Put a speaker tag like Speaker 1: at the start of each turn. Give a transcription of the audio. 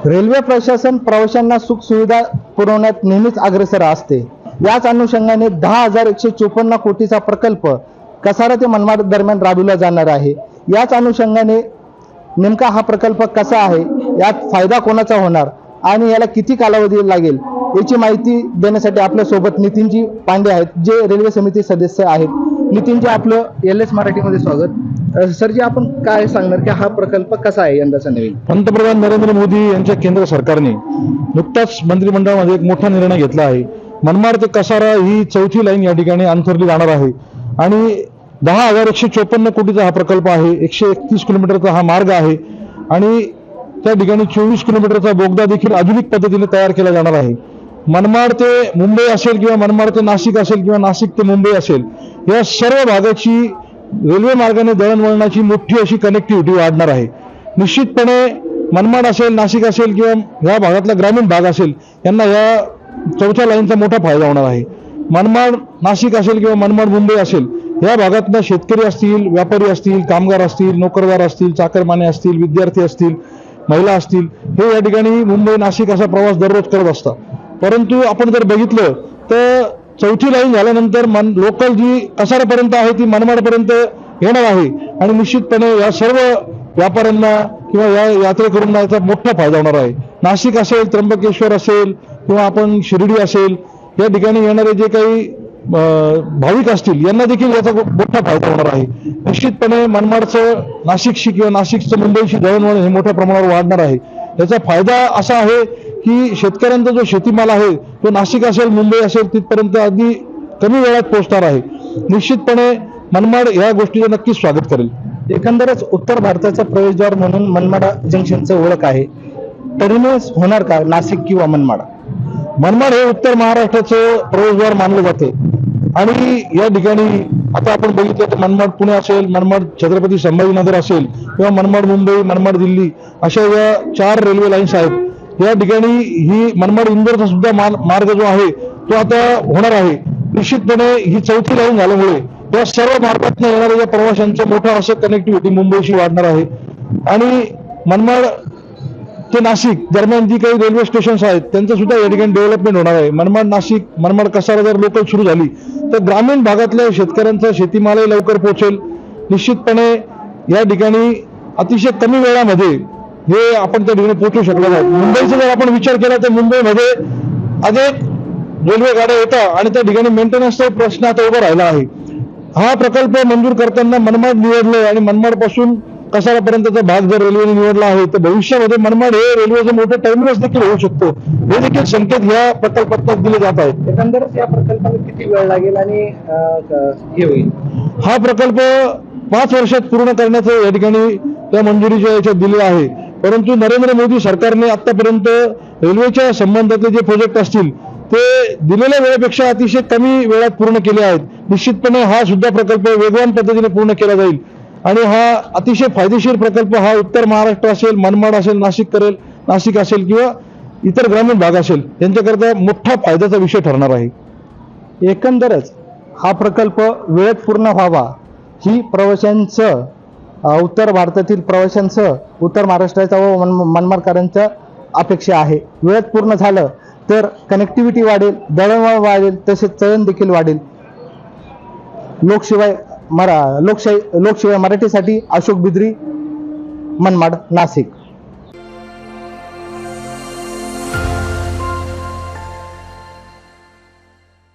Speaker 1: Railway प्रशासन प्रवाशांना सुख सुविधा पुरवण्यात नेहमीच अग्रेसर असते। याच अनुषंगाने 10,154 कोटीचा प्रकल्प कसारा ते मनमाड दरम्यान राबविला जाणार आहे। याच अनुषंगाने नेमका हा प्रकल्प कसा आहे, यात फायदा कोणाचा होणार आणि याला किती कालावधी लागेल याची माहिती देण्यासाठी आपल्या सोबत नितीनजी पांडे आहेत, जे रेल्वे समिती सदस्य आहेत। नितीनजी, आपलं LS मराठीमध्ये स्वागत। सरजी, आपण काय सांगणार की हा प्रकल्प कसा आहे यंदाचा नवीन?
Speaker 2: पंतप्रधान नरेंद्र मोदी यांच्या केंद्र सरकारने नुकताच मंत्रिमंडळामध्ये एक मोठा निर्णय घेतला आहे। मनमाड ते कसारा ही चौथी लाईन या ठिकाणी अंथरली जाणार आहे आणि 10,154 कोटीचा हा प्रकल्प आहे। 131 किलोमीटरचा हा मार्ग आहे आणि त्या ठिकाणी 24 किलोमीटरचा बोगदा देखील आधुनिक पद्धतीने तयार केला जाणार आहे। मनमाड ते मुंबई असेल किंवा मनमाड ते नाशिक असेल किंवा नाशिक ते मुंबई असेल, या सर्व भागाची रेल्वे मार्गाने दळणवळणाची मोठी अशी कनेक्टिव्हिटी वाढणार आहे। निश्चितपणे मनमाड असेल, नाशिक असेल किंवा या भागातला ग्रामीण भाग असेल, यांना या चौथ्या लाईनचा मोठा फायदा होणार आहे। मनमाड नाशिक असेल किंवा मनमाड मुंबई असेल, या भागातला शेतकरी असतील, व्यापारी असतील, कामगार असतील, नोकरदार असतील, चाकरमाने असतील, विद्यार्थी असतील, महिला असतील, हे या ठिकाणी मुंबई नाशिक असा प्रवास दररोज करत असतात। परंतु आपण जर बघितलं तर चौथी लाईन झाल्यानंतर लोकल जी कसारापर्यंत आहे ती मनमाडपर्यंत येणार आहे आणि निश्चितपणे या सर्व व्यापाऱ्यांना किंवा या यात्रेकरूंना याचा मोठा फायदा होणार आहे। नाशिक असेल, त्र्यंबकेश्वर असेल किंवा आपण शिर्डी असेल, या ठिकाणी येणारे जे काही भाविक असतील, यांना देखील याचा मोठा फायदा होणार आहे। निश्चितपणे मनमाडचं नाशिकशी किंवा नाशिकचं मुंबईशी दळणवळण हे मोठ्या प्रमाणावर वाढणार आहे। याचा फायदा असा आहे की शेतकऱ्यांचा जो शेतीमाल आहे तो नाशिक असेल, मुंबई असेल, तिथपर्यंत अगदी कमी वेळात पोहोचणार आहे। निश्चितपणे मनमाड या गोष्टीचं नक्कीच स्वागत करेल।
Speaker 1: एकंदरच उत्तर भारताचा प्रवेशद्वार म्हणून मनमाड जंक्शनचं ओळख आहे। टर्मिनस होणार का नाशिक किंवा मनमाड?
Speaker 2: मनमाड हे उत्तर महाराष्ट्राचं प्रवेशद्वार मानलं जाते आणि या ठिकाणी आता आपण बघितलं तर मनमाड पुणे असेल, मनमाड छत्रपती संभाजीनगर असेल किंवा मनमाड मुंबई, मनमाड दिल्ली, अशा या 4 रेल्वे लाईन्स आहेत। या ठिकाणी ही मनमाड इंदोरचा सुद्धा मार्ग जो आहे तो आता होणार आहे। निश्चितपणे ही चौथी लाईन झाल्यामुळे या सर्व मार्गातून येणाऱ्या प्रवाशांचं मोठं असं कनेक्टिव्हिटी मुंबईशी वाढणार आहे आणि मनमाड ते नाशिक दरम्यान जी काही रेल्वे स्टेशन्स आहेत त्यांचं सुद्धा या ठिकाणी डेव्हलपमेंट होणार आहे। मनमाड नाशिक, मनमाड कसारा जर लोकल सुरू झाली तर ग्रामीण भागातल्या शेतकऱ्यांचा शेतीमालही लवकर पोहोचेल। निश्चितपणे या ठिकाणी अतिशय कमी वेळामध्ये हे आपण त्या ठिकाणी पोहोचू शकलो आहोत। मुंबईचा जर आपण विचार केला तर मुंबईमध्ये अनेक रेल्वे गाड्या येतात आणि त्या ठिकाणी मेंटेनन्सचा प्रश्न आता उभा राहिला आहे। हा प्रकल्प मंजूर करताना मनमाड निवडलं आणि मनमाड पासून कसारापर्यंतचा भाग जर रेल्वेने निवडला आहे तर भविष्यामध्ये मनमाड हे रेल्वेचं मोठं टर्मिनस देखील होऊ शकतो, हे देखील संकेत या प्रकल्पात दिले जात आहेत।
Speaker 1: एकंदरच या प्रकल्पाला किती वेळ लागेल आणि हे होईल?
Speaker 2: हा प्रकल्प 5 वर्षात पूर्ण करण्याचं या ठिकाणी त्या मंजुरीच्या याच्यात दिले आहे। परंतु नरेंद्र मोदी सरकारने आतापर्यंत रेल्वेच्या संबंधातले जे प्रोजेक्ट असतील ते दिलेल्या वेळेपेक्षा अतिशय कमी वेळात पूर्ण केले आहेत। निश्चितपणे हा सुद्धा प्रकल्प वेगवान पद्धतीने पूर्ण केला जाईल आणि हा अतिशय फायदेशीर प्रकल्प हा उत्तर महाराष्ट्र असेल, मनमाड असेल, नाशिक असेल किंवा इतर ग्रामीण भाग असेल यांच्याकरता मोठा फायद्याचा विषय ठरणार आहे।
Speaker 1: एकंदरच हा प्रकल्प वेळेत पूर्ण व्हावा ही प्रवाशांचं, उत्तर भारतातील प्रवाशांसह उत्तर महाराष्ट्राचा व मनमाडकरांच्या अपेक्षा आहे। वेळेत पूर्ण झालं तर कनेक्टिव्हिटी वाढेल, दळणवळण वाढेल, तसेच चलन देखील वाढेल। लोकशिवाय मराठीसाठी अशोक बिद्री, मनमाड, नाशिक।